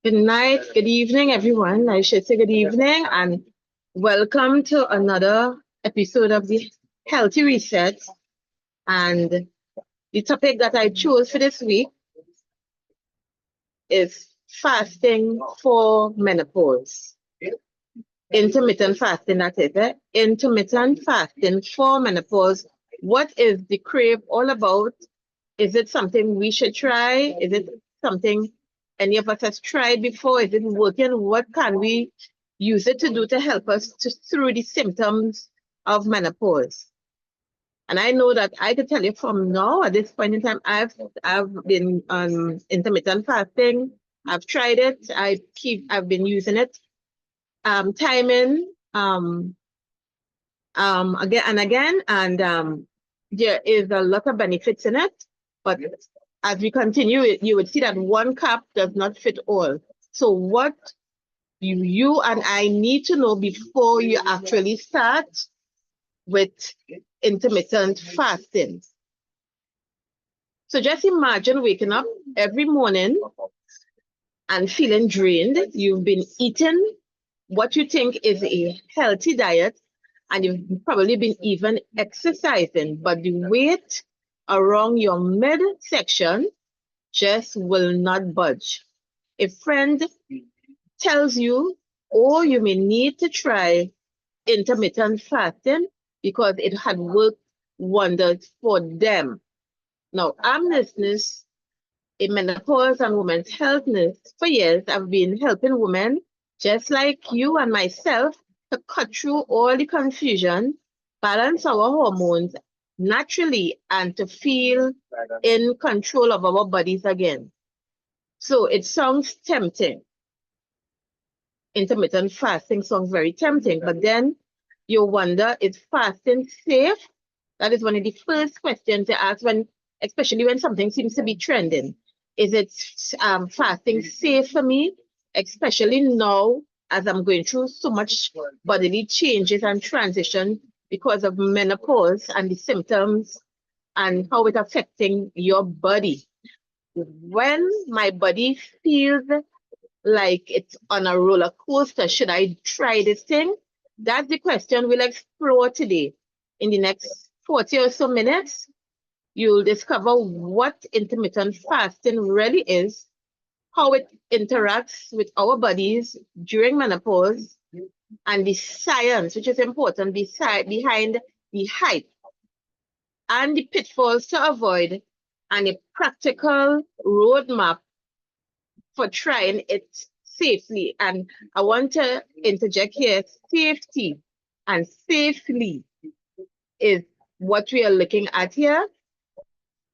Good night, good evening, everyone. I should say good evening and welcome to another episode of the Healthy Reset. And the topic that I chose for this week is fasting for menopause. Intermittent fasting, that is it. Intermittent fasting for menopause. What is the crave all about? Is it something we should try? Is it something any of us has tried before? Is it working? What can we use it to do to help us through the symptoms of menopause? And I know that I could tell you from now, at this point in time, I've been on intermittent fasting. I've tried it. I've been using it. Timing again and again, and there is a lot of benefits in it. But as we continue, you would see that one cup does not fit all. So what you and I need to know before you actually start with intermittent fasting. So just imagine waking up every morning and feeling drained. You've been eating what you think is a healthy diet, and you've probably been even exercising, but the weight around your midsection just will not budge. A friend tells you, oh, you may need to try intermittent fasting because it had worked wonders for them. Now, I'm nurse, a menopause and women's health nurse. For years, I've been helping women just like you and myself to cut through all the confusion, balance our hormones naturally, and to feel in control of our bodies again. So it sounds tempting. Intermittent fasting sounds very tempting, but then you wonder, is fasting safe? That is one of the first questions to ask, especially when something seems to be trending. Is it fasting safe for me? Especially now, as I'm going through so much bodily changes and transition because of menopause and the symptoms and how it's affecting your body. When my body feels like it's on a roller coaster, should I try this thing? That's the question we'll explore today. In the next 40 or so minutes, you'll discover what intermittent fasting really is, how it interacts with our bodies during menopause, and the science, which is important, behind the hype, and the pitfalls to avoid, and a practical roadmap for trying it safely. And I want to interject here, safety and safely is what we are looking at here,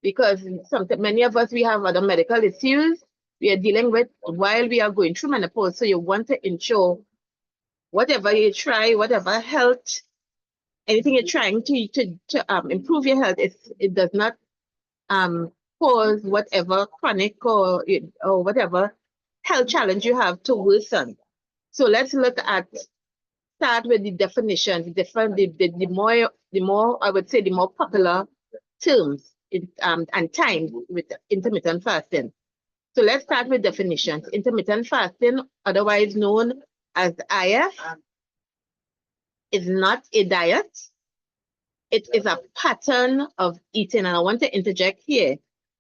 because many of us, we have other medical issues we are dealing with while we are going through menopause. So you want to ensure whatever you try, whatever health, anything you're trying to improve your health, it does not cause whatever chronic or whatever health challenge you have to worsen. So let's start with the definition, the more I would say the more popular terms and times with intermittent fasting. So let's start with definitions. Intermittent fasting, otherwise known as IF, is not a diet. It is a pattern of eating. And I want to interject here.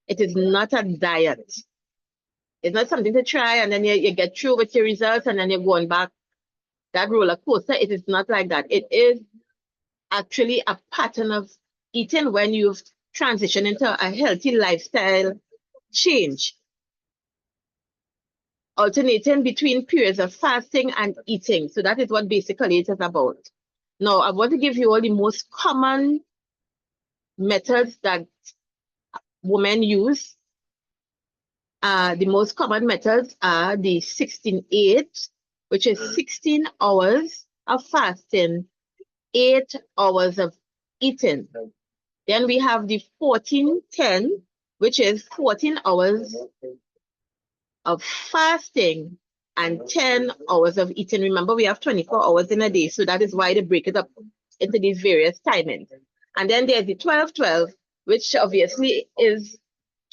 It is not a diet. It's not something to try and then you get through with your results and then you're going back that roller coaster. It is not like that. It is actually a pattern of eating when you've transitioned into a healthy lifestyle change, alternating between periods of fasting and eating. So that is what basically it is about. Now, I want to give you all the most common methods that women use. The most common methods are the 16-8, which is 16 hours of fasting, 8 hours of eating. Then we have the 14-10, which is 14 hours of fasting and 10 hours of eating. Remember, we have 24 hours in a day, so that is why they break it up into these various timings. And then there's the 12-12, which obviously is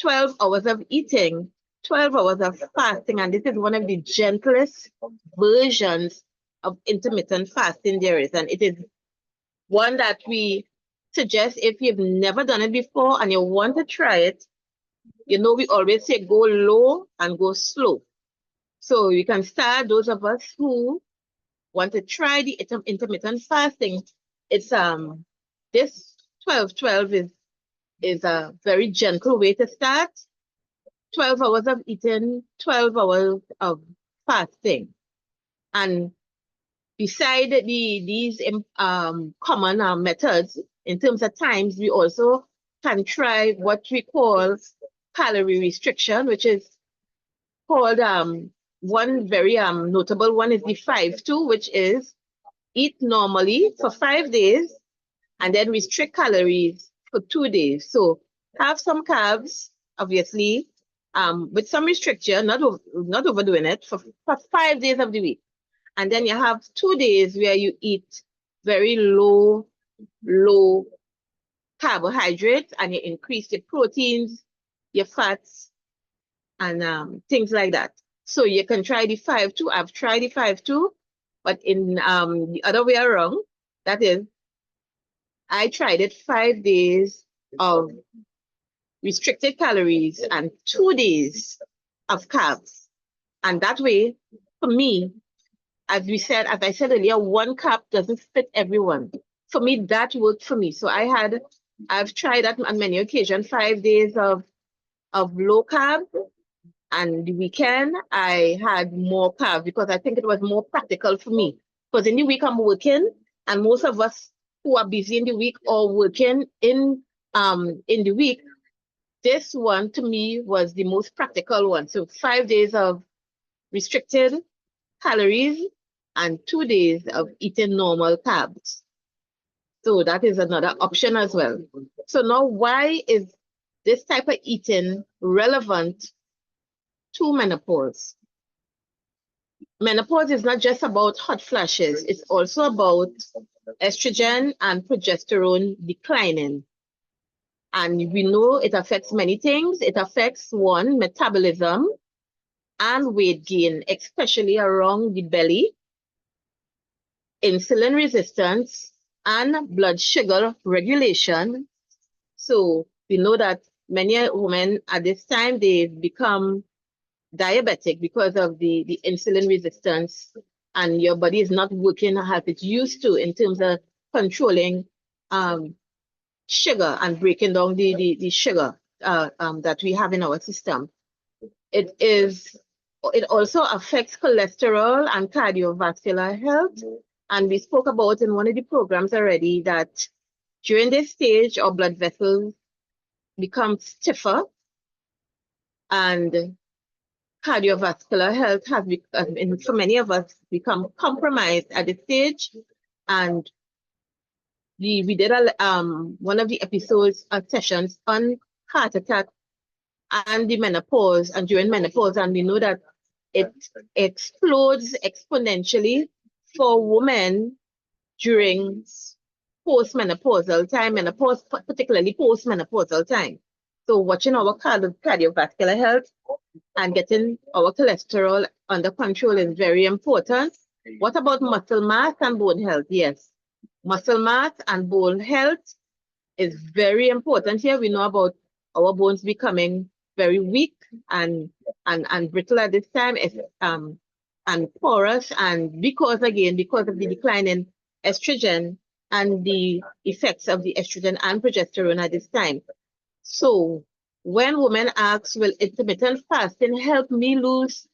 12 hours of eating, 12 hours of fasting, and this is one of the gentlest versions of intermittent fasting there is. And it is one that we suggest if you've never done it before and you want to try it. We always say go low and go slow. So you can start, those of us who want to try the intermittent fasting. It's this 12-12 is a very gentle way to start. 12 hours of eating, 12 hours of fasting. And beside these common methods, in terms of times, we also can try what we call calorie restriction, which is called one very notable one is the 5-2, which is eat normally for 5 days and then restrict calories for 2 days. So have some carbs, obviously, with some restriction, not overdoing it for 5 days of the week. And then you have 2 days where you eat very low carbohydrates and you increase your proteins, your fats, and things like that. So you can try the 5-2. I've tried the 5-2, but in the other way around, that is, I tried it 5 days of restricted calories and 2 days of carbs. And that way, for me, as I said earlier, one cup doesn't fit everyone. For me, that worked for me. So I've tried that on many occasions, 5 days of low carb. And the weekend, I had more carb because I think it was more practical for me. Because in the week, I'm working, and most of us who are busy in the week or working in the week, this one to me was the most practical one. So 5 days of restricted calories and 2 days of eating normal carbs. So that is another option as well. So now, why is this type of eating relevant to menopause? Menopause is not just about hot flashes, it's also about estrogen and progesterone declining. And we know it affects many things. It affects, one, metabolism and weight gain, especially around the belly, insulin resistance, and blood sugar regulation. So we know that many women at this time, they've become diabetic because of the insulin resistance, and your body is not working as it used to in terms of controlling sugar and breaking down the sugar that we have in our system. It also affects cholesterol and cardiovascular health. And we spoke about in one of the programs already that during this stage, our blood vessels become stiffer and cardiovascular health has, for many of us, become compromised at this stage. And we did one of the episodes of sessions on heart attack and the menopause and during menopause, and we know that it explodes exponentially for women during postmenopausal time, menopause, particularly postmenopausal time. So watching our cardiovascular health and getting our cholesterol under control is very important. What about muscle mass and bone health? Yes, muscle mass and bone health is very important here. We know about our bones becoming very weak and brittle at this time, and porous, and because of the decline in estrogen and the effects of the estrogen and progesterone at this time. So when women ask, will intermittent fasting help me lose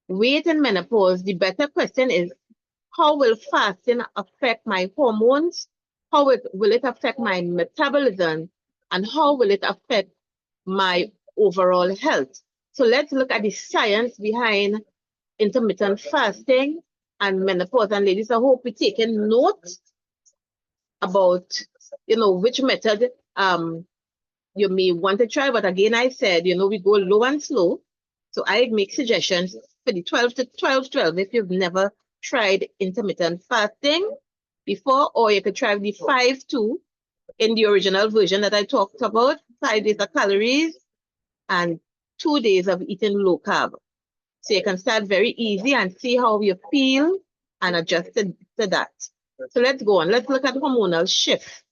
weight in menopause? The better question is, how will fasting affect my hormones? How will it affect my metabolism? And how will it affect my overall health? So let's look at the science behind intermittent fasting and menopause. And ladies, I hope you're taking note about, which method you may want to try. But again, I said, we go low and slow. So I make suggestions for the 12 to 12-12 if you've never tried intermittent fasting before, or you could try the 5-2 in the original version that I talked about, 5 days of calories and 2 days of eating low carb. So you can start very easy and see how you feel and adjust to that. So let's go on. Let's look at hormonal shift.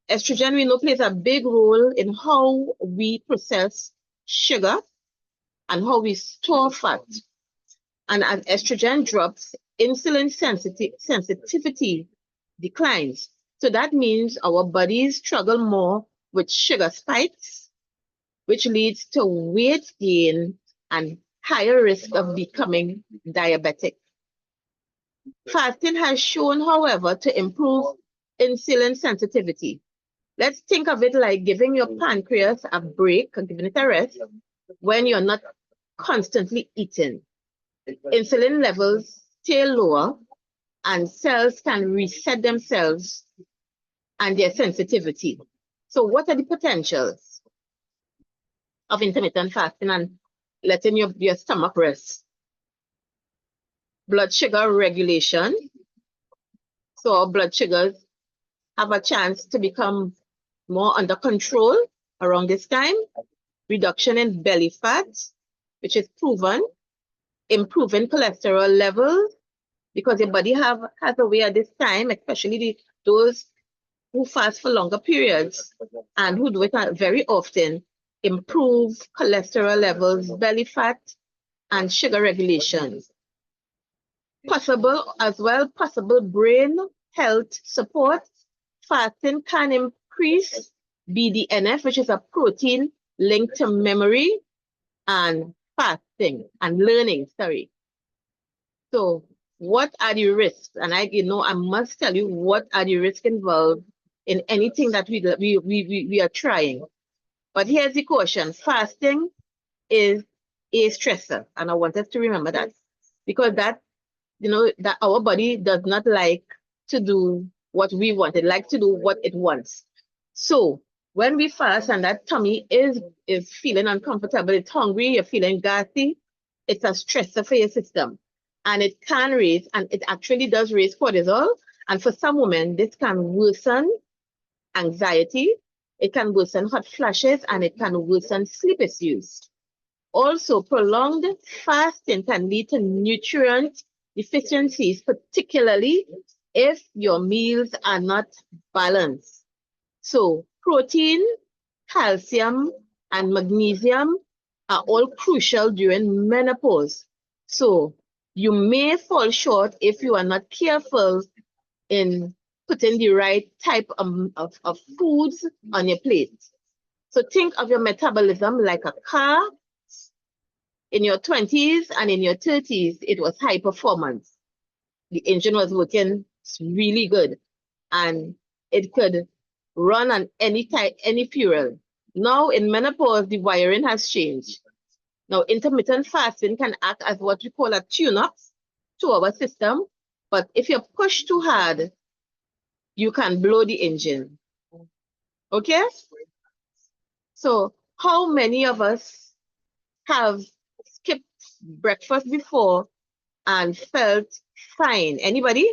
Estrogen, we know, plays a big role in how we process sugar and how we store fat. And as estrogen drops, insulin sensitivity declines. So that means our bodies struggle more with sugar spikes, which leads to weight gain and higher risk of becoming diabetic. Fasting has shown, however, to improve insulin sensitivity. Let's think of it like giving your pancreas a break, giving it a rest when you're not constantly eating. Insulin levels stay lower and cells can reset themselves and their sensitivity. So what are the potentials of intermittent fasting and letting your stomach rest? Blood sugar regulation. So our blood sugars have a chance to become more under control around this time. Reduction in belly fat, which is proven. Improving cholesterol levels, because your body has a way at this time, especially those who fast for longer periods and who do it very often, improve cholesterol levels, belly fat, and sugar regulation. Possible brain health support. Fasting can increase BDNF, which is a protein linked to memory and fasting and learning, So what are the risks? And I must tell you what are the risks involved in anything that we are trying. But here's the caution. Fasting is a stressor. And I want us to remember that. Because that our body does not like to do what we want. It likes to do what it wants. So when we fast and that tummy is feeling uncomfortable, it's hungry, you're feeling gassy, it's a stressor for your system. And it can raise, and it actually does raise cortisol. And for some women, this can worsen anxiety, it can worsen hot flashes, and it can worsen sleep issues. Also, prolonged fasting can lead to nutrient deficiencies, particularly if your meals are not balanced. So protein, calcium, and magnesium are all crucial during menopause. So you may fall short if you are not careful in putting the right type of foods on your plate. So think of your metabolism like a car. In your 20s and in your 30s, it was high performance. The engine was working really good and it could run on any fuel. Now in menopause, the wiring has changed. Now intermittent fasting can act as what we call a tune-up to our system, but if you push too hard, you can blow the engine. Okay? So how many of us have skipped breakfast before and felt fine? Anybody?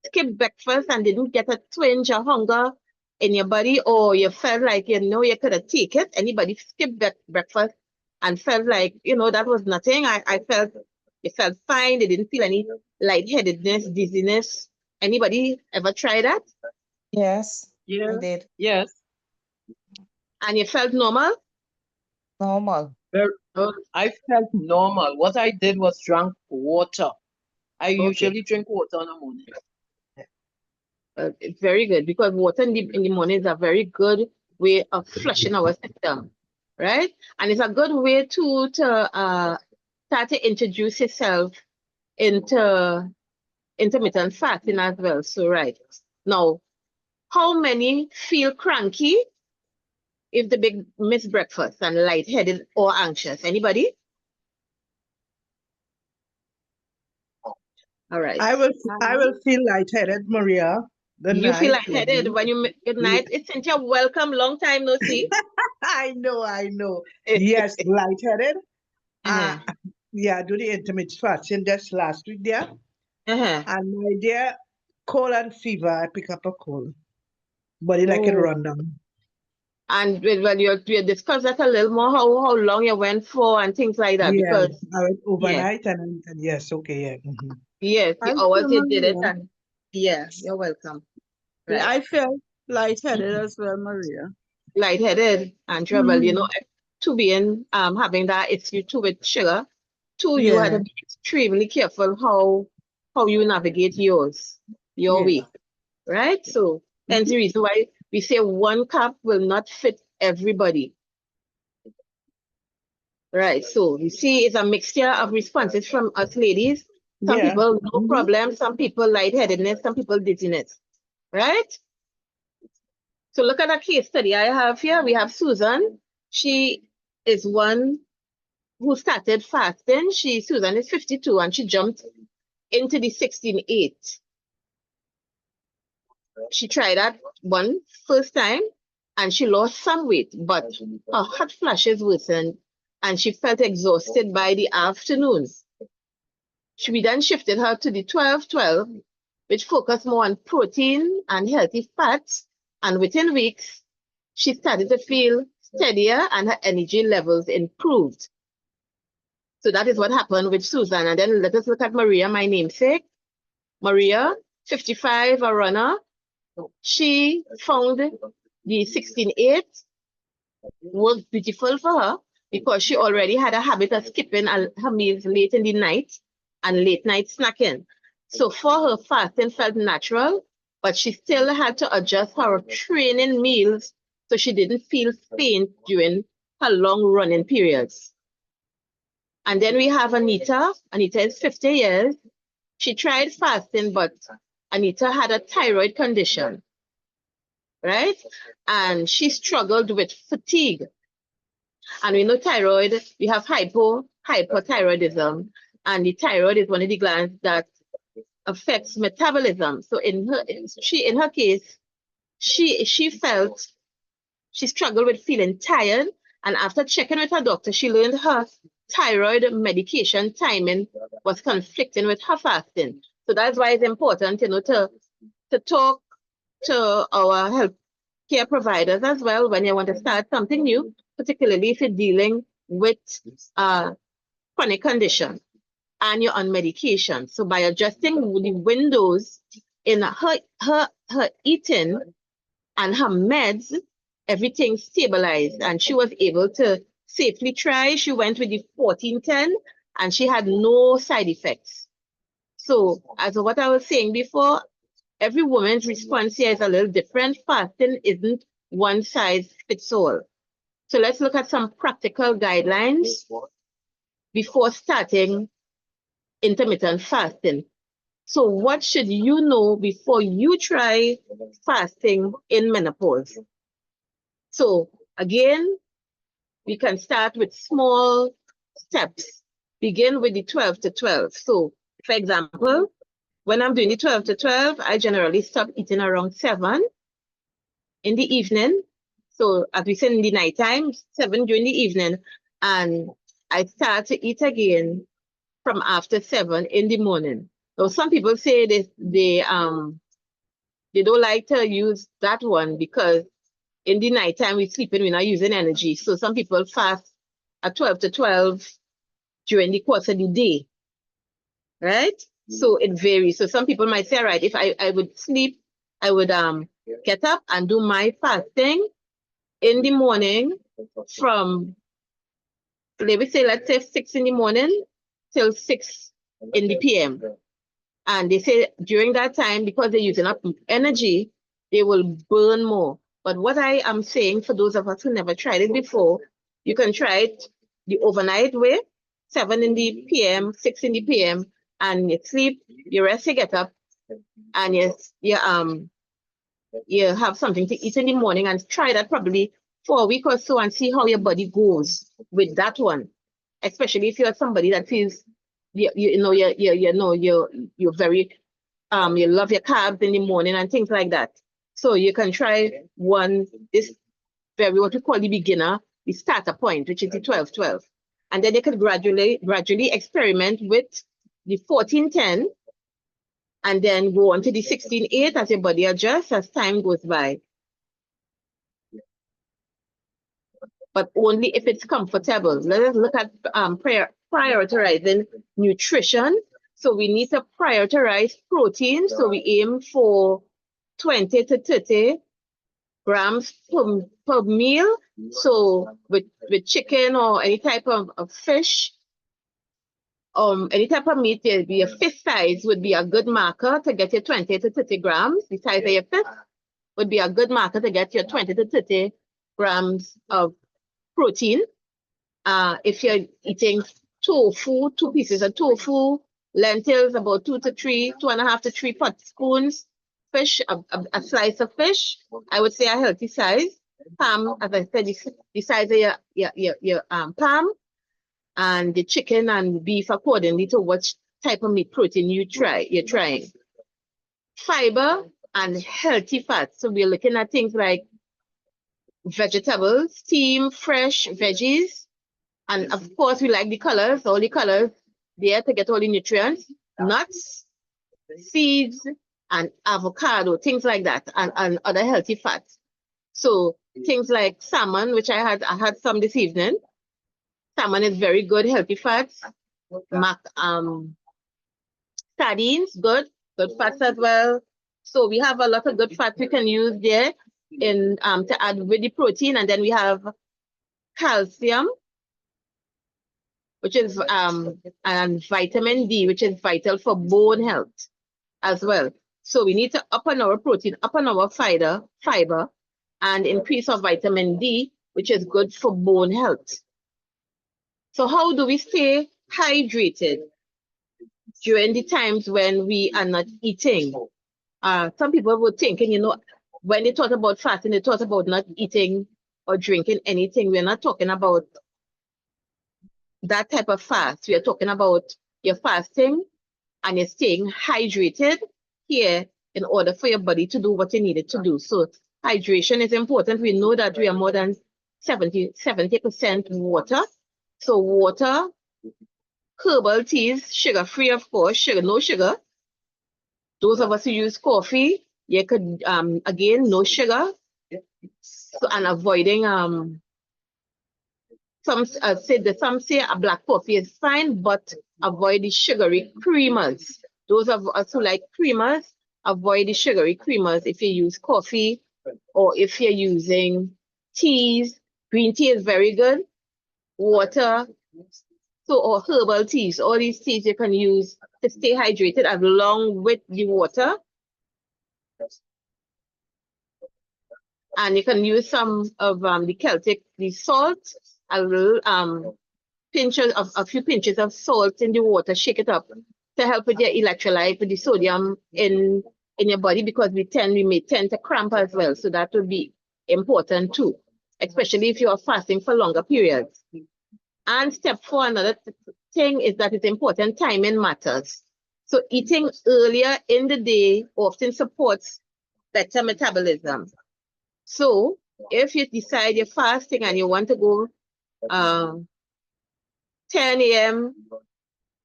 Skip breakfast and didn't get a twinge of hunger in your body, or you felt like you could have taken it? Anybody skip breakfast and felt like that was nothing? I felt it felt fine. They didn't feel any lightheadedness, dizziness. Anybody ever try that? Yes, I Yeah. did. Yes. And you felt normal? Normal. Oh, I felt normal. What I did was drank water. I okay. usually drink water in the morning. It's very good, because water in the morning is a very good way of flushing our system, right? And it's a good way to start to introduce yourself into intermittent fasting as well. So right now, how many feel cranky if the big miss breakfast and lightheaded or anxious? Anybody? All right. I will feel lightheaded, Maria. The You feel night. lightheaded when you good night. It's Cynthia. Welcome. Long time no see. I know. Yes, lightheaded. Uh-huh. Yeah, do the intermittent fasting just last week there. Uh-huh. And my dear, cold and fever, I pick up a cold. Body like it Oh, run down. And well, you discuss that a little more, how long you went for and things like that, Yeah, because I went yeah, overnight and yes, okay, yeah. yes, the I hours feel you did it, Maria. and yeah, you're welcome. Yeah, Right. I felt lightheaded as well, Maria. Lightheaded and trouble, you know, to being having that issue too with sugar. Two, you had Yeah, to be extremely careful how you navigate your yeah. week, right? So hence the reason why we say one cup will not fit everybody. Right. So you see, it's a mixture of responses from us ladies. Some Yeah. people no problem, some people lightheadedness, some people dizziness. Right? So look at a case study I have here. We have Susan. She is one who started fasting. Susan is 52 and she jumped into the 16:8. She tried that one first time and she lost some weight, but her hot flashes worsened and she felt exhausted by the afternoon. We then shifted her to the 12-12, which focused more on protein and healthy fats. And within weeks, she started to feel steadier and her energy levels improved. So that is what happened with Susan. And then let us look at Maria, my namesake. Maria, 55, a runner. She found the 16:8 worked beautiful for her because she already had a habit of skipping her meals late in the night and late night snacking. So for her, fasting felt natural, but she still had to adjust her training meals so she didn't feel faint during her long running periods. And then we have Anita. Anita is 50 years. She tried fasting, but Anita had a thyroid condition, right? And she struggled with fatigue. And we know thyroid, we have hypothyroidism, and the thyroid is one of the glands that affects metabolism. So in her case, she felt she struggled with feeling tired, and after checking with her doctor, she learned her thyroid medication timing was conflicting with her fasting. So that's why it's important, you know, to talk to our health care providers as well when you want to start something new, particularly if you're dealing with chronic condition and you're on medication. So by adjusting the windows in her eating and her meds, everything stabilized and she was able to safely try. She went with the 1410 and she had no side effects. So as what I was saying before, every woman's response here is a little different. Fasting isn't one size fits all. So let's look at some practical guidelines before starting intermittent fasting. So what should you know before you try fasting in menopause? So again, we can start with small steps. Begin with the 12-12. So for example, when I'm doing the 12-12, I generally stop eating around 7 in the evening. So as we said in the nighttime, 7 during the evening, and I start to eat again from after 7 in the morning. So some people say they don't like to use that one because in the nighttime we're sleeping, we're not using energy. So some people fast at 12-12 during the course of the day, right? So it varies. So some people might say, right, if I would sleep, I would get up and do my fasting in the morning from, let's say 6 in the morning till 6 in the PM. And they say during that time, because they're using up energy, they will burn more. But what I am saying for those of us who never tried it before, you can try it the overnight way, 7 in the PM, 6 in the PM, and you sleep, you rest, you get up, and you have something to eat in the morning, and try that probably for a week or so and see how your body goes with that one. Especially if you're somebody that feels you're very you love your carbs in the morning and things like that. So you can try this very what we call the beginner, the starter point, which is the 12-12. And then you can gradually experiment with the 14-10 and then go on to the 16-8 as your body adjusts as time goes by. but only if it's comfortable. Let us look at prioritizing nutrition. So we need to prioritize protein. So we aim for 20 to 30 grams per meal. So with chicken or any type of fish, any type of meat, your fish size would be a good marker to get your 20 to 30 grams. The size of your fish would be a good marker to get your 20 to 30 grams of protein. If you're eating tofu, 2 pieces of tofu, lentils, about 2.5 to 3 pot spoons, fish, a slice of fish, I would say a healthy size. Palm, as I said, the size of your palm, and the chicken and beef accordingly to what type of meat protein you're trying. Fiber and healthy fats. So we're looking at things like vegetables, steamed, fresh veggies. And of course, we like the colors, all the colors there to get all the nutrients. Nuts, seeds, and avocado, things like that, and other healthy fats. So things like salmon, which I had some this evening. Salmon is very good, healthy fats. Sardines, good fats as well. So we have a lot of good fats we can use there in to add with the protein, and then we have calcium, which is and vitamin D, which is vital for bone health as well. So we need to up on our protein, up on our fiber, and increase our vitamin D, which is good for bone health. So how do we stay hydrated during the times when we are not eating? Some people were thinking, when they thought about fasting, they thought about not eating or drinking anything. We're not talking about that type of fast. We are talking about your fasting and you're staying hydrated here in order for your body to do what you need it to do. So hydration is important. We know that we are more than 70% water. So water, herbal teas, sugar-free, of course, no sugar. Those of us who use coffee, you could, again, no sugar. So, and avoiding, some say a black coffee is fine, but avoid the sugary creamers. Those of us who like creamers, avoid the sugary creamers if you use coffee or if you're using teas. Green tea is very good. Water, or herbal teas. All these teas you can use to stay hydrated along with the water. And you can use some of the salt, a few pinches of salt in the water, shake it up to help with your electrolyte, with the sodium in your body, because we may tend to cramp as well. So that would be important too, especially if you are fasting for longer periods. And step 4, another thing is that it's important, timing matters. So eating earlier in the day often supports better metabolism. So if you decide you're fasting and you want to go 10 a.m.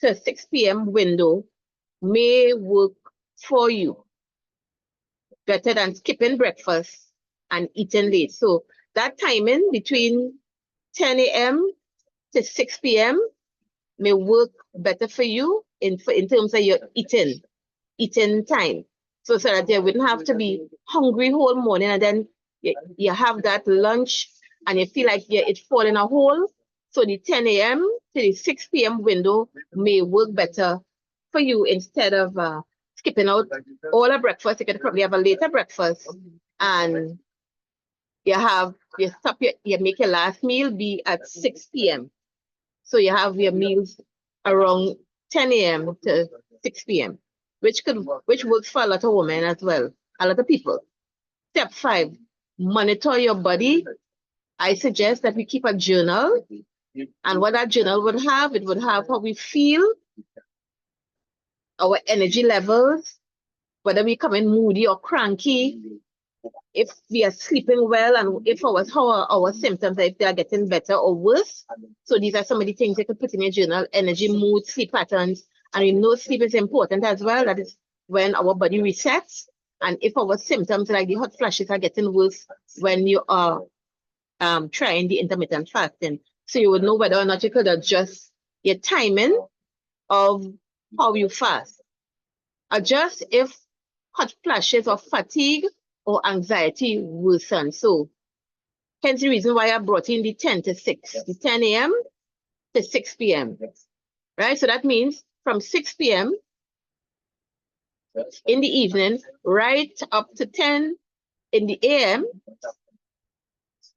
to 6 p.m. window may work for you better than skipping breakfast and eating late. So that timing between 10 a.m. to 6 p.m. may work better for you in terms of your eating time. So that you wouldn't have to be hungry whole morning, and then you have that lunch and you feel like it's falling a hole. So the 10 a.m. to the 6 p.m. window may work better for you instead of skipping out all a breakfast. You could probably have a later breakfast, and you make your last meal be at 6 p.m. So you have your meals around 10 a.m. to 6 p.m., which works for a lot of women as well, a lot of people. Step 5, monitor your body. I suggest that we keep a journal. And what that journal would have, it would have how we feel, our energy levels, whether we come in moody or cranky, if we are sleeping well, and how our symptoms, if they are getting better or worse. So these are some of the things you could put in your journal: energy, mood, sleep patterns. And we know sleep is important as well. That is when our body resets. And if our symptoms like the hot flashes are getting worse when you are trying the intermittent fasting. So you would know whether or not you could adjust your timing of how you fast. Adjust if hot flashes of fatigue or anxiety worsen. So hence the reason why I brought in the 10 to 6, the 10 a.m. to 6 p.m. Right? So that means from 6 p.m. in the evening right up to 10 in the a.m.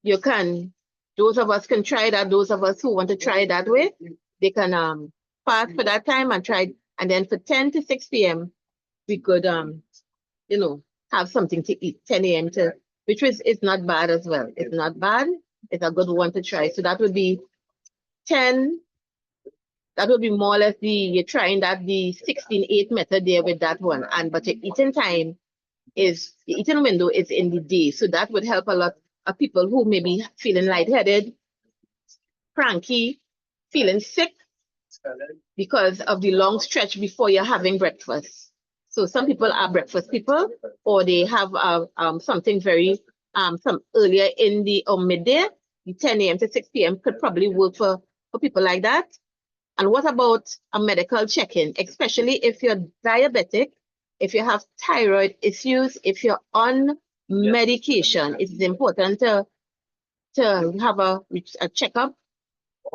You can, those of us can try that. Those of us who want to try that way, they can fast for that time and try. And then for 10 to 6 p.m., we could, you know, have something to eat, 10 a.m. to, which is not bad as well. It's not bad. It's a good one to try. So that would be 10. That would be more or less you're trying that, the 16-8 method there with that one. But your eating time is, the eating window is in the day. So that would help a lot of people who may be feeling lightheaded, cranky, feeling sick because of the long stretch before you're having breakfast. So some people are breakfast people, or they have something very, some earlier in the or midday, the 10 a.m. to 6 p.m. could probably work for people like that. And what about a medical check-in, especially if you're diabetic, if you have thyroid issues, if you're on medication, it's important to have a checkup,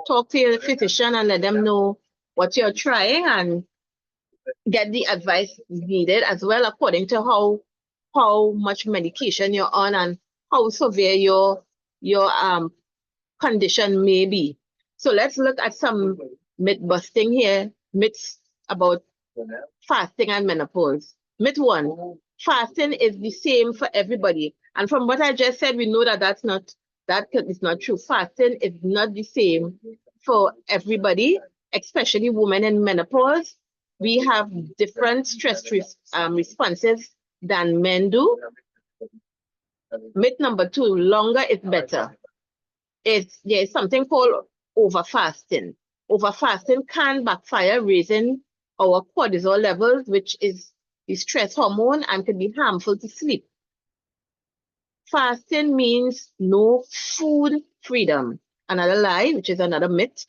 talk to your physician and let them know what you're trying and get the advice needed as well, according to how much medication you're on and how severe your condition may be. So let's look at some myth busting here, myths about fasting and menopause. Myth 1, fasting is the same for everybody. And from what I just said, we know that that is not true. Fasting is not the same for everybody, especially women in menopause. We have different stress responses than men do. Myth number 2, longer is better. There's something called overfasting. Overfasting can backfire, raising our cortisol levels, which is the stress hormone, and can be harmful to sleep. Fasting means no food freedom. Another lie, which is another myth.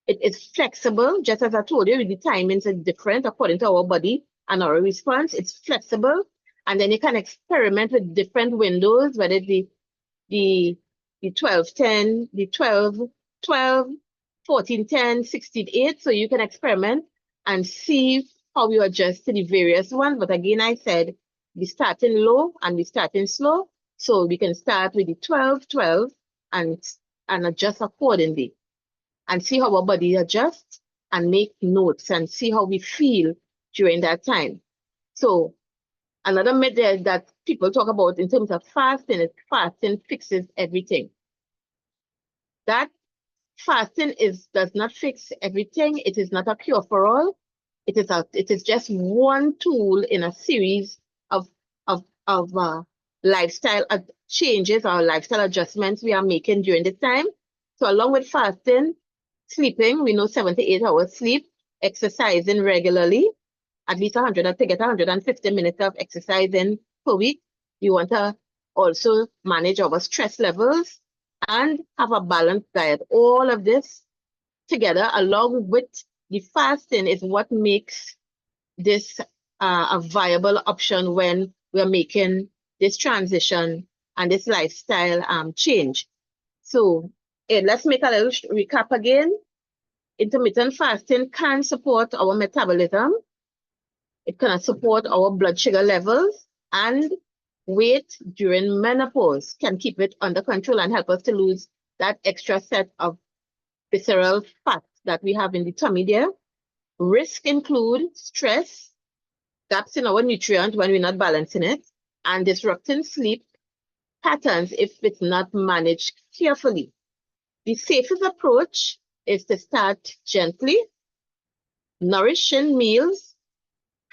It is flexible, just as I told you, the timings are different according to our body and our response. It's flexible, and then you can experiment with different windows, whether it be the 12-10, the 12-12, 14-10, 16-8. So you can experiment and see how you adjust to the various ones. But again, I said we starting low and we starting slow. So we can start with the 12-12 and adjust accordingly and see how our body adjusts and make notes and see how we feel during that time. So another myth there that people talk about in terms of fasting is fasting fixes everything. That fasting does not fix everything. It is not a cure for all. It is just one tool in a series of lifestyle changes or lifestyle adjustments we are making during this time. So along with fasting, sleeping, we know 7 to 8 hours sleep, exercising regularly, at least 150 minutes of exercising per week. You want to also manage our stress levels and have a balanced diet. All of this together, along with the fasting, is what makes this a viable option when we're making this transition and this lifestyle change. So let's make a little recap again. Intermittent fasting can support our metabolism. It can support our blood sugar levels, and weight during menopause can keep it under control and help us to lose that extra set of visceral fat that we have in the tummy there. Risk include stress, gaps in our nutrient when we're not balancing it, and disrupting sleep patterns if it's not managed carefully. The safest approach is to start gently, nourishing meals,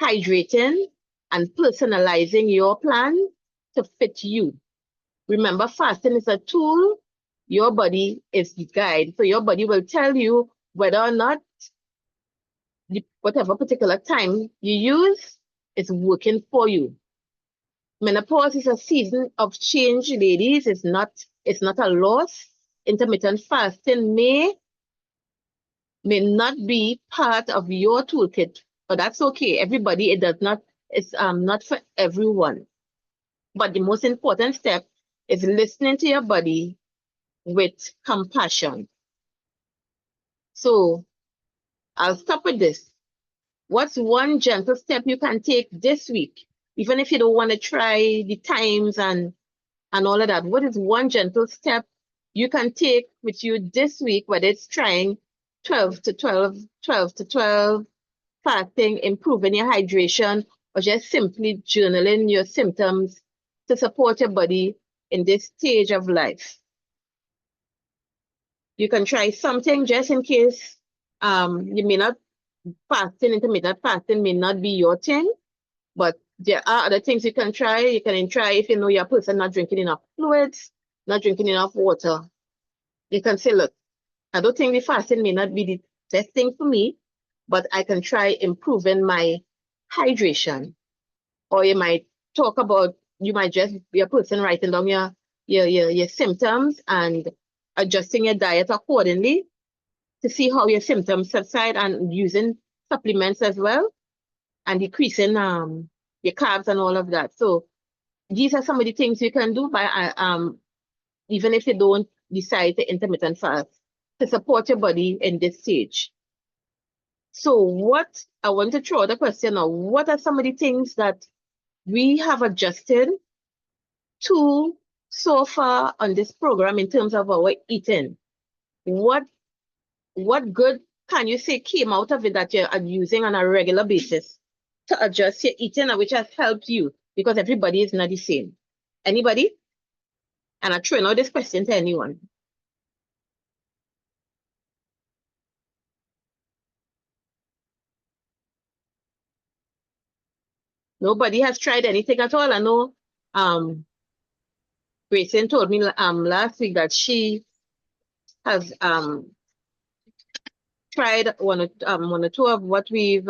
hydrating, and personalizing your plan to fit you. Remember, fasting is a tool. Your body is the guide. So your body will tell you whether or not whatever particular time you use is working for you. Menopause is a season of change, ladies. It's not It's not a loss. Intermittent fasting may not be part of your toolkit, but that's okay. Everybody, it does not, it's not for everyone. But the most important step is listening to your body with compassion. So I'll stop with this. What's one gentle step you can take this week? Even if you don't want to try the times and all of that, what is one gentle step you can take with you this week, whether it's trying 12 to 12, 12 to 12, fasting, improving your hydration, or just simply journaling your symptoms to support your body in this stage of life? You can try something just in case you may not, intermittent fasting may not be your thing, but there are other things you can try. You can try if you know you're a person not drinking enough fluids, not drinking enough water. You can say, look, I don't think the fasting may not be the best thing for me, but I can try improving my hydration. Or you might talk about, you might just be a person writing down your symptoms and adjusting your diet accordingly to see how your symptoms subside, and using supplements as well, and decreasing your carbs and all of that. So these are some of the things you can do by even if you don't decide to intermittent fast, to support your body in this stage. So what I want to throw the question now, what are some of the things that we have adjusted to so far on this program in terms of our eating? What good can you say came out of it that you're using on a regular basis to adjust your eating, and which has helped you? Because everybody is not the same. Anybody? And I throw out this question to anyone. Nobody has tried anything at all. I know Grayson told me last week that she has tried one or two of what we've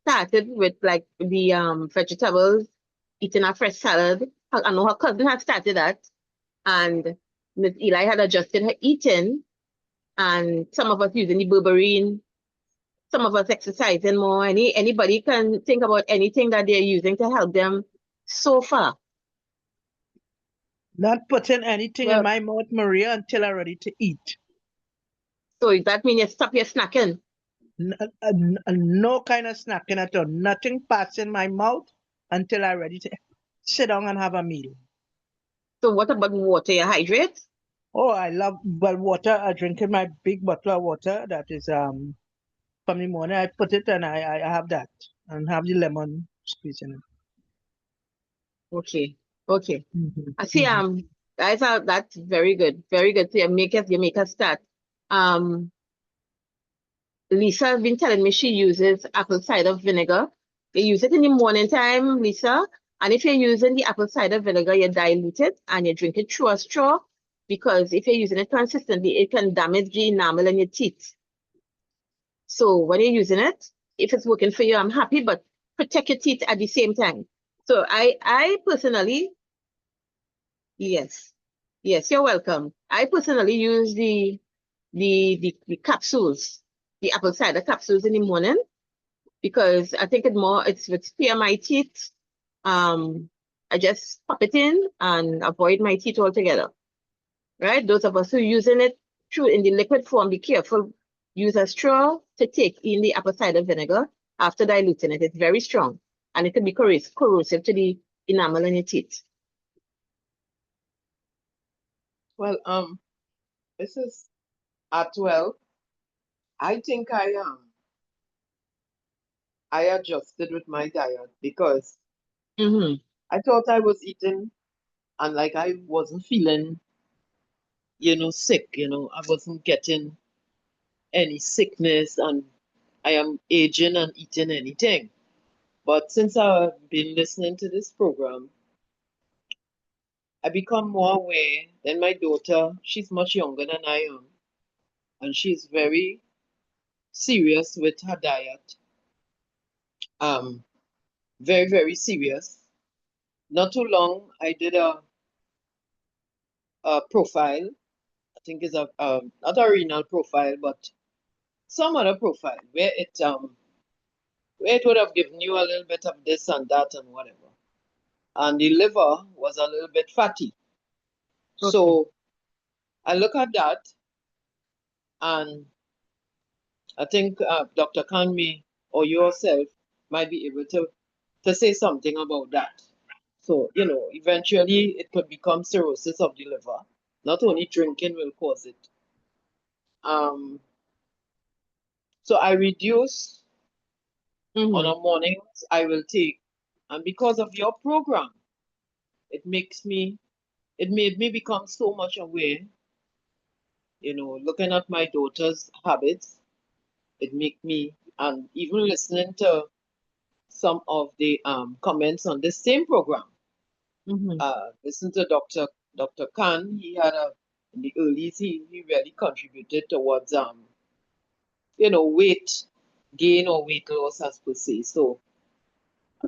started with, like the vegetables, eating a fresh salad. I know her cousin had started that, and Ms. Eli had adjusted her eating, and some of us using the berberine, some of us exercising more. Anybody can think about anything that they're using to help them so far. Not putting anything Well, in my mouth, Maria, until I'm ready to eat. So that means you stop your snacking. No kind of snacking at all. Nothing passing my mouth until I'm ready to sit down and have a meal. So what about water? You hydrate? Oh, I love water. I drink in my big bottle of water. That is from the morning. I put it and I have that and have the lemon squeeze in it. Okay. Okay. I see. Mhm. Guys, that's very good. Very good. So you make us start. Lisa has been telling me she uses apple cider vinegar. You use it in the morning time, Lisa. And if you're using the apple cider vinegar, you dilute it and you drink it through a straw, because if you're using it consistently, it can damage the enamel in your teeth. So when you're using it, if it's working for you, I'm happy, but protect your teeth at the same time. So I personally, yes, you're welcome. I personally use the capsules, the apple cider capsules in the morning, because I think it's would spare my teeth. I just pop it in and avoid my teeth altogether. Right? Those of us who are using it through in the liquid form, be careful. Use a straw to take in the apple cider vinegar after diluting it. It's very strong, and it can be corrosive to the enamel in your teeth. Well, this is at 12. I think I adjusted with my diet because Mm-hmm. I thought I was eating and like I wasn't feeling, sick, I wasn't getting any sickness, and I am aging and eating anything. But since I've been listening to this program, I become more aware. Then my daughter, she's much younger than I am, and she's very serious with her diet. Um, very, very serious. Not too long, I did profile. I think it's a not a renal profile, but some other profile where it would have given you a little bit of this and that and whatever. And the liver was a little bit fatty. So I look at that, and I think Dr. Kanmi or yourself might be able to say something about that. So, eventually it could become cirrhosis of the liver. Not only drinking will cause it. Um, so I reduce on a mornings I will take, and because of your program, it made me become so much aware, looking at my daughter's habits, it make me, and even listening to some of the comments on this same program. Listen to Dr. Khan. He had in the early he really contributed towards weight gain or weight loss as per se. So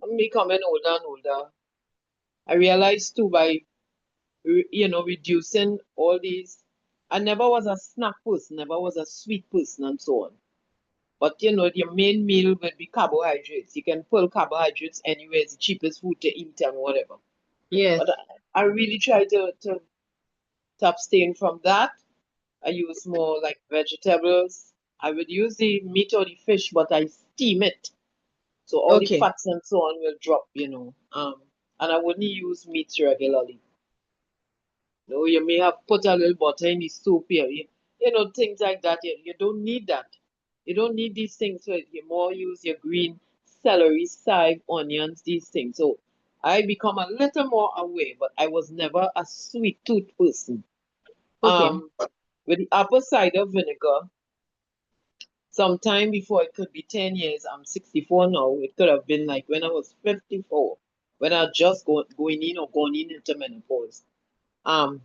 I'm becoming older and older. I realized too by reducing all these. I never was a snack person, never was a sweet person, and so on. But your main meal would be carbohydrates. You can pull carbohydrates anywhere. It's the cheapest food to eat and whatever. Yes. But I really try to abstain from that. I use more like vegetables. I would use the meat or the fish, but I steam it. So all the fats and so on will drop, and I wouldn't use meat regularly. You may have put a little butter in the soup here, things like that. You don't need that. You don't need these things. So you more use your green celery, chive, onions, these things. So I become a little more aware, but I was never a sweet tooth person. With the apple cider vinegar, sometime before, it could be 10 years. I'm 64 now. It could have been like when I was 54, when I just going into menopause. I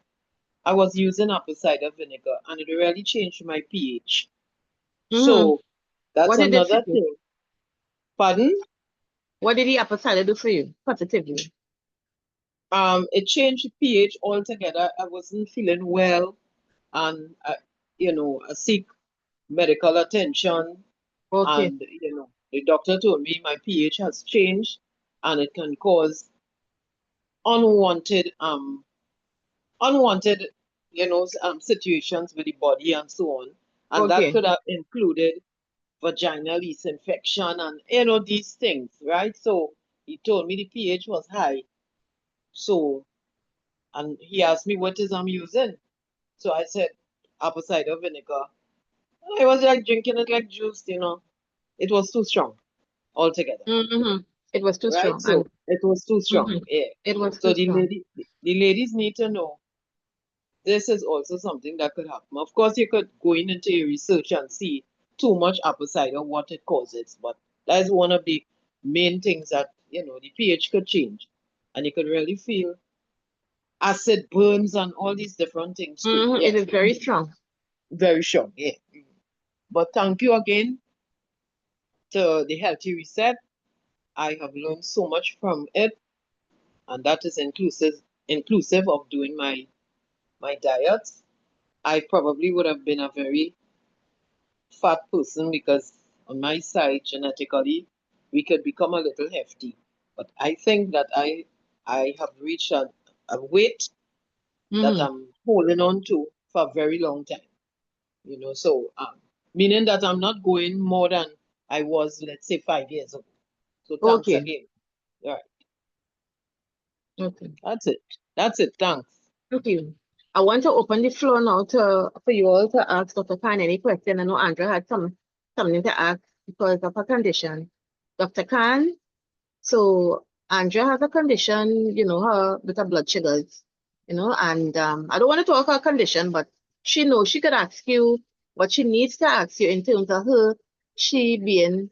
was using apple cider vinegar, and it really changed my pH. So that's What did it another for you? thing. Pardon? What did the apple cider do for you positively? It changed the pH altogether. I wasn't feeling well, and I seek medical attention. And the doctor told me my pH has changed, and it can cause unwanted situations with the body and so on. And that could have included vaginal yeast infection and these things, right? So he told me the pH was high. So, and he asked me what is I'm using. So I said apple cider vinegar. I was like drinking it like juice, It was too strong altogether. It was too Right? strong. So it was too strong. Yeah. It was So too strong. the ladies need to know this is also something that could happen. Of course, you could go into your research and see too much apple cider, what it causes, but that is one of the main things that the pH could change, and you could really feel acid burns and all these different things too. It is very strong. Very strong. Yeah. But thank you again to the Healthy Reset. I have learned so much from it, and that is inclusive of doing my diet. I probably would have been a very fat person because on my side genetically we could become a little hefty. But I think that I have reached a weight that I'm holding on to for a very long time. So meaning that I'm not going more than I was, let's say, 5 years ago. So thanks again. All right. Okay. That's it. Thanks. Thank you. I want to open the floor now for you all to ask Dr. Khan any question. I know Andrea had something to ask because of her condition. Dr. Khan, so Andrea has a condition, her with her blood sugars, and I don't want to talk her condition, but she knows she could ask you what she needs to ask you in terms of she being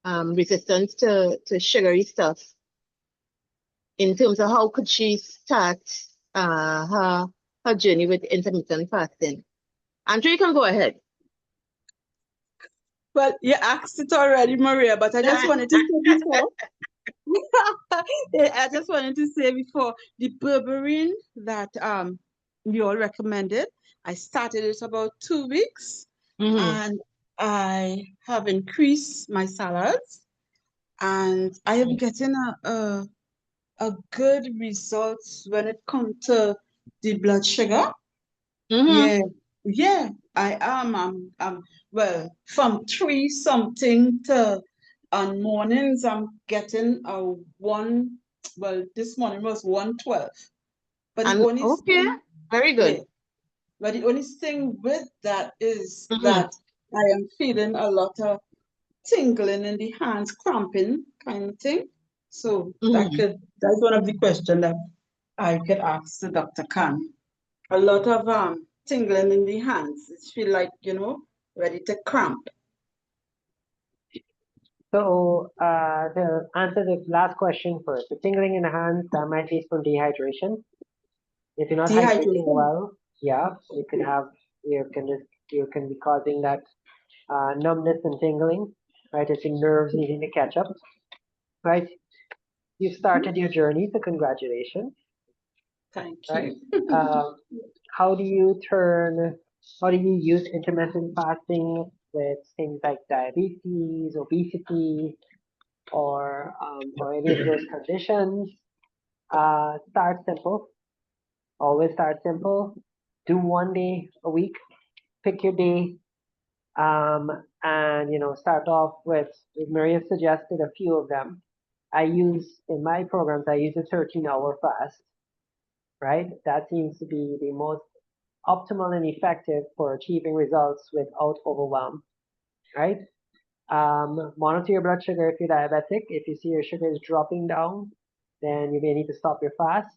resistant to sugary stuff, in terms of how could she start her journey with intermittent fasting. Andrea, you can go ahead. Well, you asked it already, Maria, but I just wanted to say before. I just wanted to say before the berberine that you all recommended. I started it about 2 weeks, Mhm. and I have increased my salads, and I am getting a good results when it comes to the blood sugar. Mhm. Yeah, yeah, I am. Well, from 3 something to on mornings, I'm getting a one. Well, this morning was 112. But the And only okay, thing, very yeah, good. but the only thing with that is Mhm. that I am feeling a lot of tingling in the hands, cramping kind of thing. So Mhm. that's one of the questions that I could ask the Dr. Khan. A lot of tingling in the hands. It feel like, ready to cramp. So to answer the last question first, the tingling in the hands, that might be from dehydration. If you're not hydrating Dehydration. well, yeah, you can have you can be causing that numbness and tingling, right? It's your nerves needing to catch up, right? You've started your journey, so congratulations, Thank right? you. Um, how do you use intermittent fasting with things like diabetes, obesity, or any of those conditions? Start simple. Always start simple. Do 1 day a week. Pick your day, and start off with. Maria suggested a few of them. I use in my programs. I use a 13-hour fast. Right. That seems to be the most optimal and effective for achieving results without overwhelm. Right. Monitor your blood sugar if you're diabetic. If you see your sugar is dropping down, then you may need to stop your fast.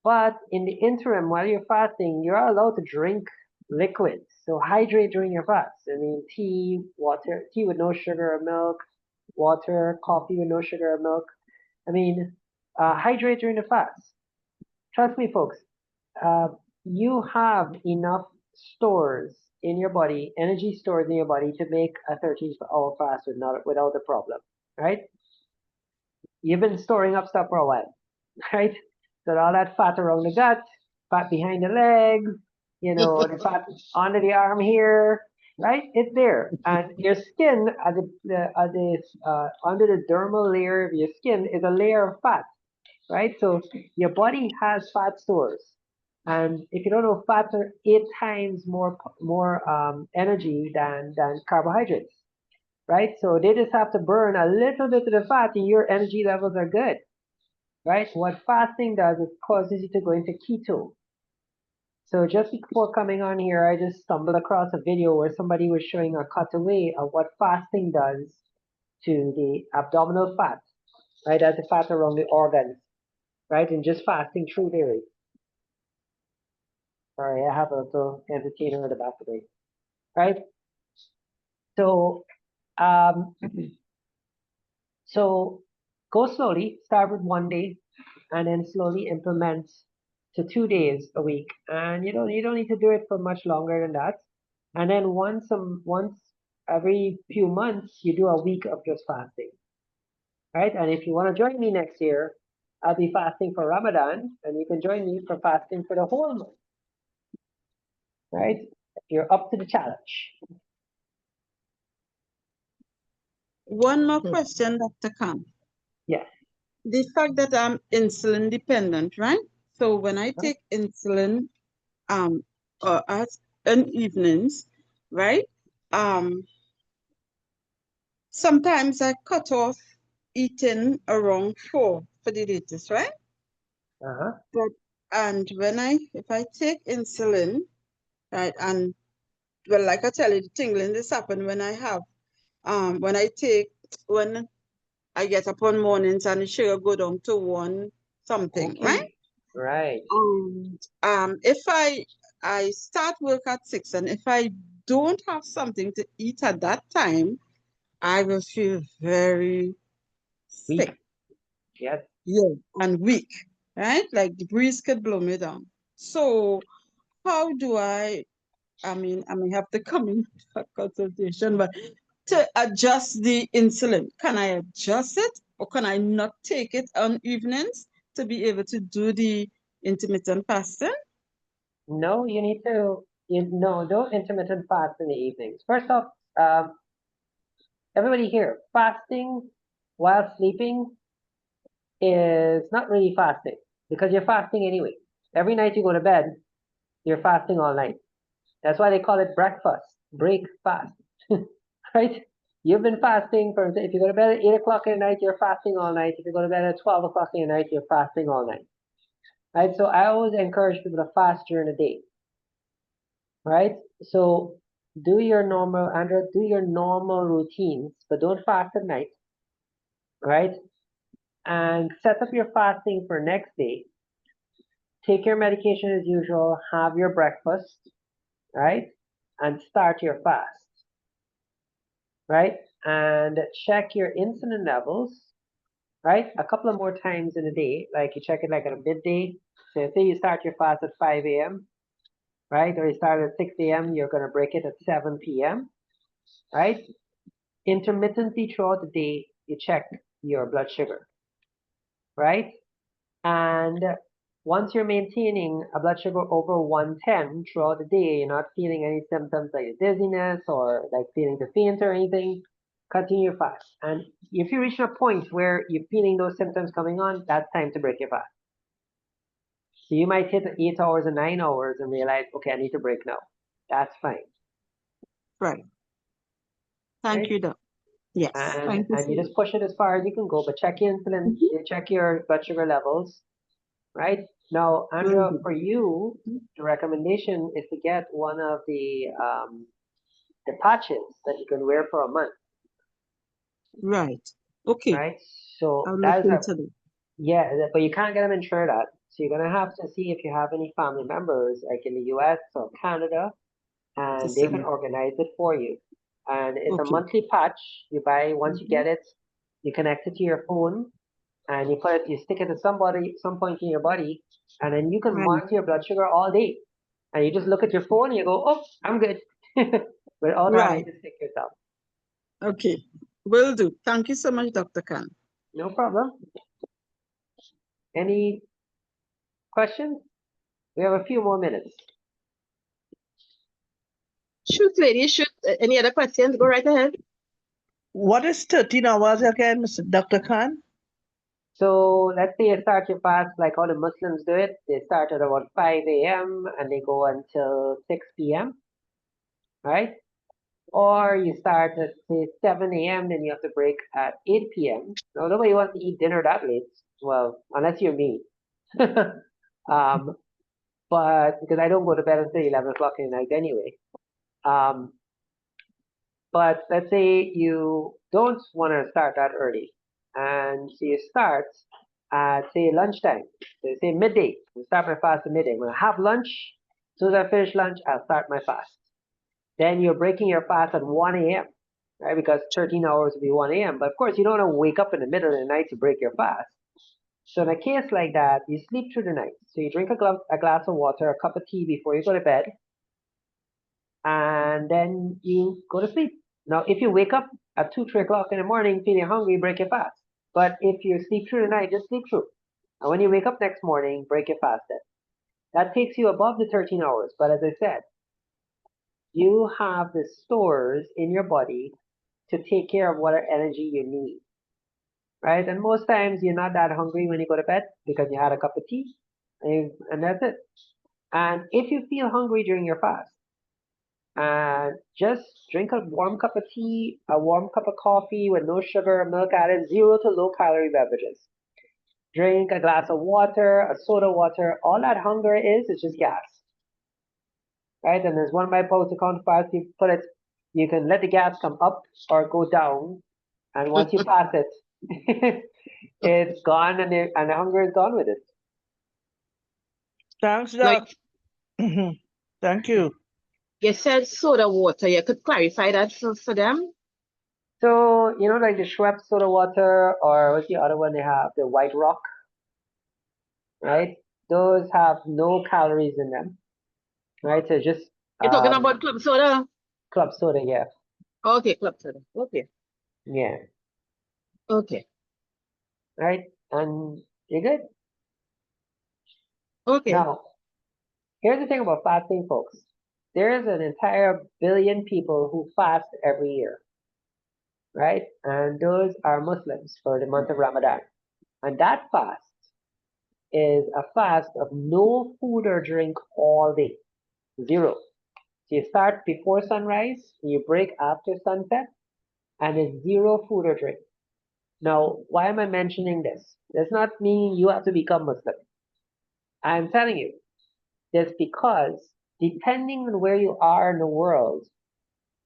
But in the interim, while you're fasting, you're allowed to drink liquids. So hydrate during your fast. I mean, tea, water, tea with no sugar or milk, water, coffee with no sugar or milk. I mean, hydrate during the fast. Trust me, folks, uh, you have enough stores in your body, energy stores in your body to make a 13-hour fast without a problem, right? You've been storing up stuff for a while, right? So all that fat around the gut, fat behind the legs, the fat under the arm here, right? It's there, and your skin under the dermal layer of your skin is a layer of fat, right? So your body has fat stores, and if you don't know, fats are 8 times more energy than carbohydrates, right? So they just have to burn a little bit of the fat, and your energy levels are good, right? What fasting does is causes you to go into keto. So just before coming on here, I just stumbled across a video where somebody was showing a cutaway of what fasting does to the abdominal fat, right? That's the fat around the organs, right? And just fasting through dairy. Sorry, I have a little entertainer in the back of me, right? So, um, so go slowly. Start with 1 day, and then slowly implement to 2 days a week. And you don't need to do it for much longer than that. And then once every few months, you do a week of just fasting, right? And if you want to join me next year, I'll be fasting for Ramadan, and you can join me for fasting for the whole month, right? If you're up to the challenge. One more question, Dr. Khan. Yes. The fact that I'm insulin dependent, right? So when I take insulin, um, as in evenings, right? Um, Sometimes I cut off eating around 4 for the latest, right? Uh-huh. But and if I take insulin, right, and well, like I tell you, the tingling this happen when I have when I get up on mornings and the sugar go down to 1 something, right? Okay. Right. And if I start work at 6, and if I don't have something to eat at that time, I will feel very Weak. sick, Yes. yeah, and weak, right? Like the breeze could blow me down. So how do I mean, I may have to come in for consultation, but to adjust the insulin, can I adjust it, or can I not take it on evenings to be able to do the intermittent fasting? No, you need to, don't intermittent fast in the evenings. First off, everybody here, fasting while sleeping is not really fasting because you're fasting anyway. Every night you go to bed, you're fasting all night. That's why they call it breakfast, break fast, right? You've been fasting for, if you go to bed at 8 o'clock at night, you're fasting all night. If you go to bed at 12 o'clock at night, you're fasting all night, right? So I always encourage people to fast during the day, right? So do your normal, Andrea, do your normal routines, but don't fast at night, right? And set up your fasting for next day. Take your medication as usual, have your breakfast, right? And start your fast, right? And check your insulin levels, right? A couple of more times in a day, like you check it like at a midday. So say you start your fast at 5 a.m., right? Or you start at 6 a.m., you're going to break it at 7 p.m., right? Intermittently throughout the day, you check your blood sugar, right? And once you're maintaining a blood sugar over 110 throughout the day, you're not feeling any symptoms like dizziness or like feeling the faint or anything, continue your fast. And if you reach a point where you're feeling those symptoms coming on, that's time to break your fast. So you might hit 8 hours and 9 hours and realize, okay, I need to break now. That's fine. Right. Thank Right? you, Doc. Yes. And Thank you. you just push it as far as you can go, but check your insulin, you check your blood sugar levels, right? Now, Andrea, Mhm. for you, the recommendation is to get one of the patches that you can wear for a month, Right. Okay. right? So I'll that look is into that. yeah, but you can't get them in Trinidad. So you're gonna have to see if you have any family members like in the US or Canada, and they can December. organize it for you. And it's a Okay. monthly patch you buy. Once you Mhm. get it, you connect it to your phone, and you stick it to some point in your body, and then you can Right. monitor your blood sugar all day. And you just look at your phone and you go, oh, I'm good, without having Right. to stick yourself. Okay. Will do. Thank you so much, Dr. Khan. No problem. Any questions? We have a few more minutes. Shoot, ladies, shoot. Any other questions? Go right ahead. What is 13 hours again, Mr. Dr. Khan? So let's say you start your fast like how the Muslims do it. They start at about 5 a.m. and they go until 6 p.m., right? Or you start at say 7 a.m., then you have to break at 8 p.m. Now, nobody wants to eat dinner that late. Well, unless you're me. But because I don't go to bed until 11 o'clock at night anyway. But let's say you don't want to start that early. And so you start at say lunchtime. So say midday. You start my fast at midday. When I have lunch, as soon as I finish lunch, I'll start my fast. Then you're breaking your fast at 1 a.m., right? Because 13 hours would be 1 a.m. But of course, you don't want to wake up in the middle of the night to break your fast. So in a case like that, you sleep through the night. So you drink a glass of water, a cup of tea before you go to bed, and then you go to sleep. Now, if you wake up at 2, 3 o'clock in the morning feeling hungry, break your fast. But if you sleep through the night, just sleep through. And when you wake up next morning, break your fast then. That takes you above the 13 hours. But as I said, you have the stores in your body to take care of whatever energy you need, right? And most times you're not that hungry when you go to bed because you had a cup of tea, and that's it. And if you feel hungry during your fast, just drink a warm cup of tea, a warm cup of coffee with no sugar, milk added, 0 to low calorie beverages. Drink a glass of water, a soda water. All that hunger is just gas, right? And there's one by post counterpart. You put it, you can let the gas come up or go down, and once you pass it, it's gone, and the hunger is gone with it. Thanks, Now, Doc. Thank you. you said soda water. You could clarify that for them. So like the Schweppes soda water, or what's the other one they have? The White Rock, right? Those have no calories in them, right? So just You're talking about club soda? club soda, yeah, Okay, club soda. Okay. yeah, Okay. right, and you're good. Okay. Now, Here's the thing about fasting, folks. There is an entire billion people who fast every year, right? And those are Muslims for the month of Ramadan. And that fast is a fast of no food or drink all day. Zero. So you start before sunrise, you break after sunset, and it's zero food or drink. Now, why am I mentioning this? Does not mean you have to become Muslim. I'm telling you this because depending on where you are in the world,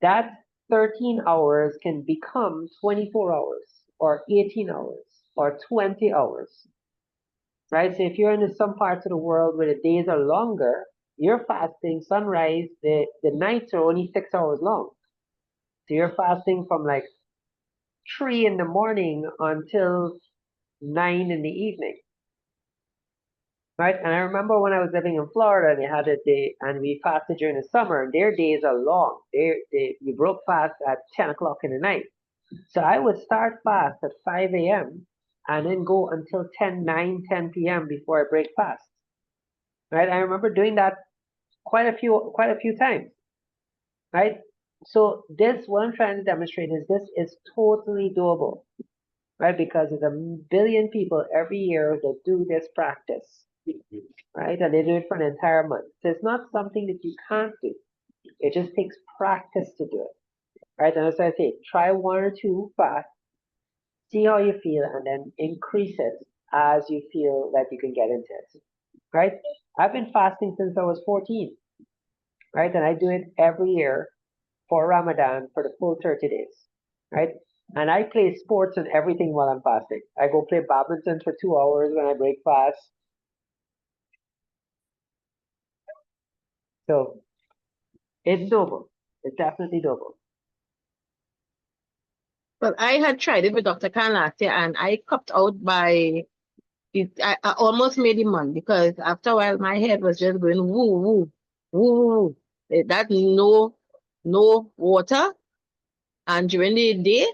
that 13 hours can become 24 hours or 18 hours or 20 hours, right? So if you're in some parts of the world where the days are longer, you're fasting sunrise, the nights are only 6 hours long. So you're fasting from like 3 in the morning until 9 in the evening. Right? And I remember when I was living in Florida, they had a day, and we fasted during the summer, and their days are long. We broke fast at 10 o'clock in the night. So I would start fast at 5 a.m. and then go until 10 p.m. before I break fast. Right? I remember doing that quite a few times. Right? So this, what I'm trying to demonstrate is this is totally doable. Right? Because there's a billion people every year that do this practice. Right? And they do it for an entire month. So it's not something that you can't do. It just takes practice to do it. Right? And as I say, try 1 or 2 fasts, see how you feel, and then increase it as you feel that you can get into it. Right? I've been fasting since I was 14. Right? And I do it every year for Ramadan for the full 30 days. Right? And I play sports and everything while I'm fasting. I go play badminton for 2 hours when I break fast. So it's doable. It's definitely doable. Well, I had tried it with Dr. Khan last year and I copped out by it. I almost made him on because after a while my head was just going woo woo woo woo. That no water, and during the day,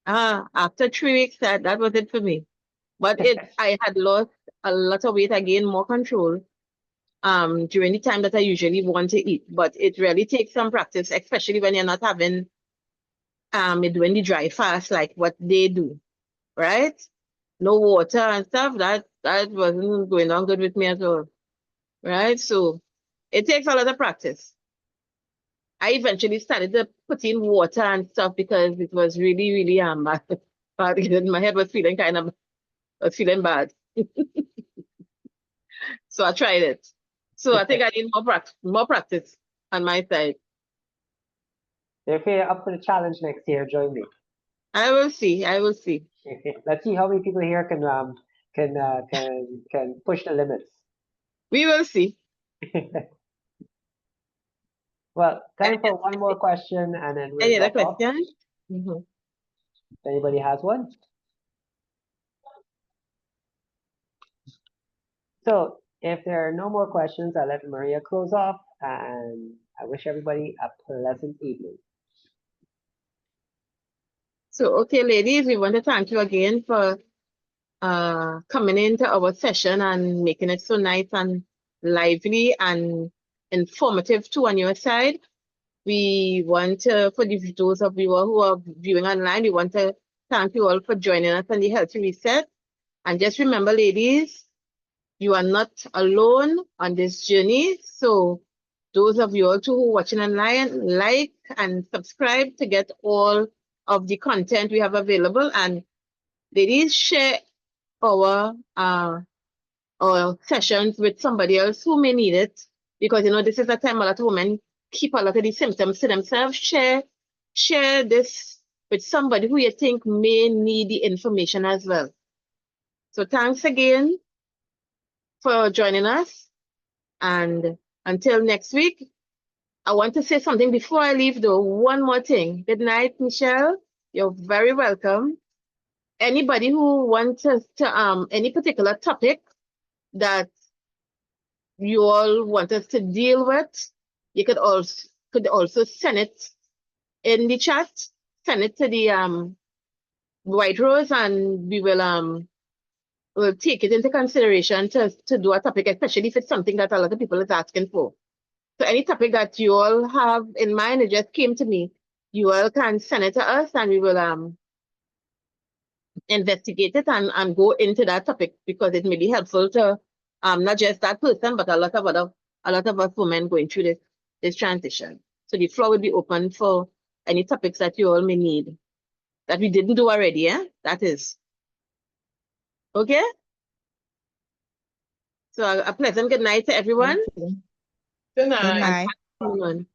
after 3 weeks that was it for me. But I had lost a lot of weight. I gained more control during the time that I usually want to eat. But it really takes some practice, especially when you're not having doing the dry fast like what they do, right? No water and stuff. That wasn't going on good with me at all, right? So it takes a lot of practice. I eventually started to put in water and stuff because it was really, really bad. My head was feeling feeling bad. So I tried it. So I think I need more practice on my side. If you're up for the challenge next year, join me. I will see. I will see. Let's see how many people here can push the limits. We will see. Well, time for one more question, and then we'll Any other wrap up. question? Mhm. If anybody has one. So if there are no more questions, I'll let Maria close off, and I wish everybody a pleasant evening. So, okay, ladies, we want to thank you again for coming into our session and making it so nice and lively and informative too on your side. We want to, for those of you who are viewing online, we want to thank you all for joining us on the Healthy Reset. And just remember, ladies, you are not alone on this journey. So those of you all too who are watching online, like and subscribe to get all of the content we have available. And ladies, share our sessions with somebody else who may need it, because this is a time a lot of women keep a lot of these symptoms to themselves. Share this with somebody who you think may need the information as well. So thanks again for joining us, and until next week. I want to say something before I leave though. One more thing. Good night, Michelle. You're very welcome. Anybody who wants us to any particular topic that you all want us to deal with, you could also send it in the chat. Send it to the White Rose, and we will will take it into consideration to do a topic, especially if it's something that a lot of people is asking for. So any topic that you all have in mind, it just came to me, you all can send it to us and we will investigate it and go into that topic because it may be helpful to not just that person, but a lot of us women going through this transition. So the floor will be open for any topics that you all may need that we didn't do already, yeah? That is. Okay? So a pleasant good night to everyone. Good Good night. night. Everyone.